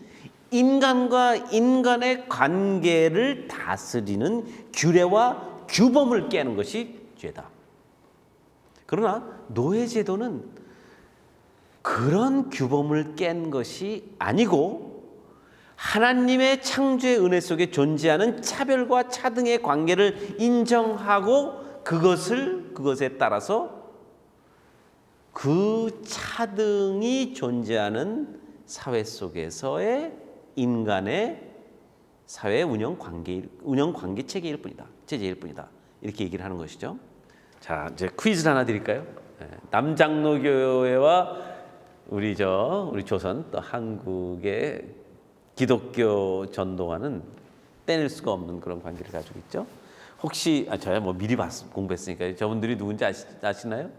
인간과 인간의 관계를 다스리는 규례와 규범을 깨는 것이 죄다. 그러나 노예제도는 그런 규범을 깬 것이 아니고 하나님의 창조의 은혜 속에 존재하는 차별과 차등의 관계를 인정하고 그것에 따라서 그 차등이 존재하는 사회 속에서의 인간의 사회 운영 관계 체계일 뿐이다. 체제일 뿐이다. 이렇게 얘기를 하는 것이죠. 자, 이제 퀴즈를 하나 드릴까요? 남장로교회와 우리 조선 또 한국의 기독교 전도와는 떼낼 수가 없는 그런 관계를 가지고 있죠. 혹시 저야 뭐 미리 공부했으니까 저분들이 누군지 아시나요?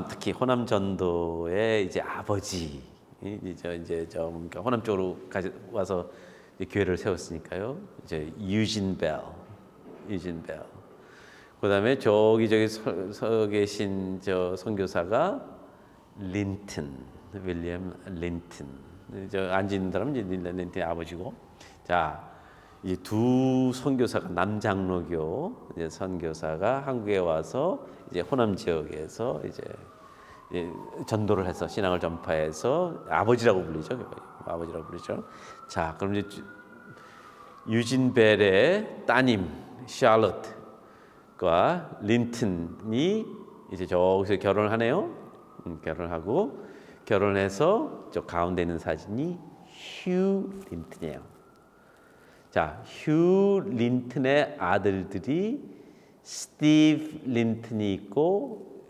특히 호남 전도의 이제 아버지, 그러니까 호남 쪽으로 와서 교회를 세웠으니까요. 이제 유진 벨. 그다음에 저기 서 계신 선교사가 윌리엄 린튼. 앉아 있는 사람은 이제 린튼의 아버지고. 자, 이 두 선교사가 남장로교 선교사가 한국에 와서 이제 호남 지역에서 이제 전도를 해서 신앙을 전파해서 아버지라고 불리죠. 자, 그럼 이제 유진 벨의 따님 샬롯과 린튼이 이제 저기서 결혼을 하네요. 결혼하고 결혼해서 저 가운데 있는 사진이 휴 린튼이에요. 자, 휴 린튼의 아들들이 스티브 린튼이 있고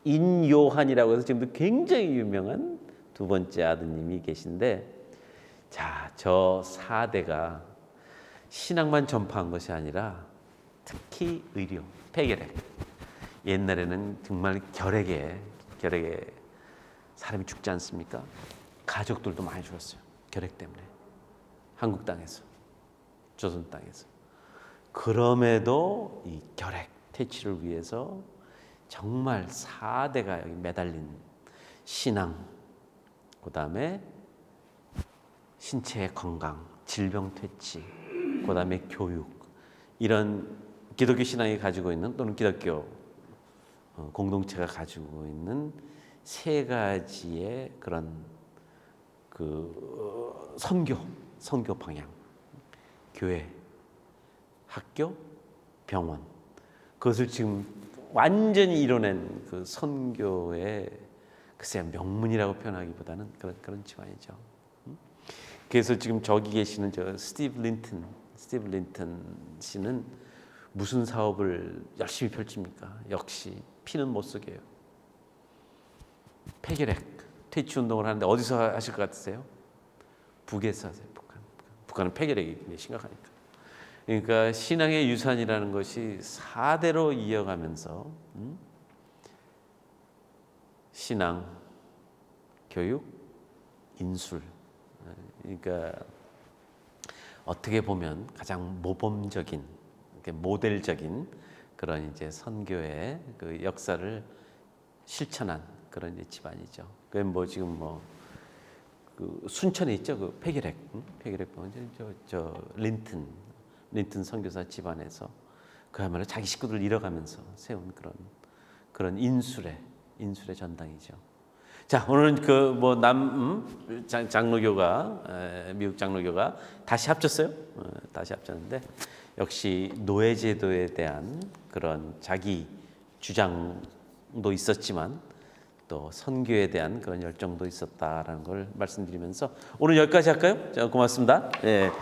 인요한이라고 해서 지금도 굉장히 유명한 두 번째 아드님이 계신데, 자, 저 4대가 신앙만 전파한 것이 아니라 특히 의료, 폐결핵. 옛날에는 정말 결핵에 사람이 죽지 않습니까? 가족들도 많이 죽었어요. 결핵 때문에. 한국 땅에서, 조선 땅에서. 그럼에도 이 결핵 퇴치를 위해서 정말 4대가 여기 매달린 신앙, 그다음에 신체의 건강, 질병 퇴치, 그다음에 교육, 이런 기독교 신앙이 가지고 있는, 또는 기독교 공동체가 가지고 있는 세 가지의 그런 선교 방향, 교회, 학교, 병원, 그것을 지금 완전히 이뤄낸 그 선교의 글쎄 명문이라고 표현하기보다는 그런 집안이죠. 그래서 지금 저기 계시는 저 스티브 스티브 린턴 씨는 무슨 사업을 열심히 펼칩니까? 역시 피는 못 속여요. 폐결핵 퇴치 운동을 하는데 어디서 하실 것 같으세요? 북에서 하세요. 북한은 폐결핵이 굉장히 심각하니까. 그러니까 신앙의 유산이라는 것이 4대로 이어가면서 신앙, 교육, 인술. 그러니까 어떻게 보면 가장 모범적인, 모델적인 그런 이제 선교의 그 역사를 실천한 그런 이제 집안이죠. 그 뭐 지금 뭐 그 순천에 있죠, 그 폐결핵 보면 저 린튼 선교사 집안에서 그야말로 자기 식구들 잃어가면서 세운 그런 인술의 전당이죠. 자, 오늘은 그 뭐 장로교가 미국 장로교가 다시 합쳤어요. 다시 합쳤는데 역시 노예제도에 대한 그런 자기 주장도 있었지만 또 선교에 대한 그런 열정도 있었다라는 걸 말씀드리면서 오늘 여기까지 할까요? 자, 고맙습니다. 예.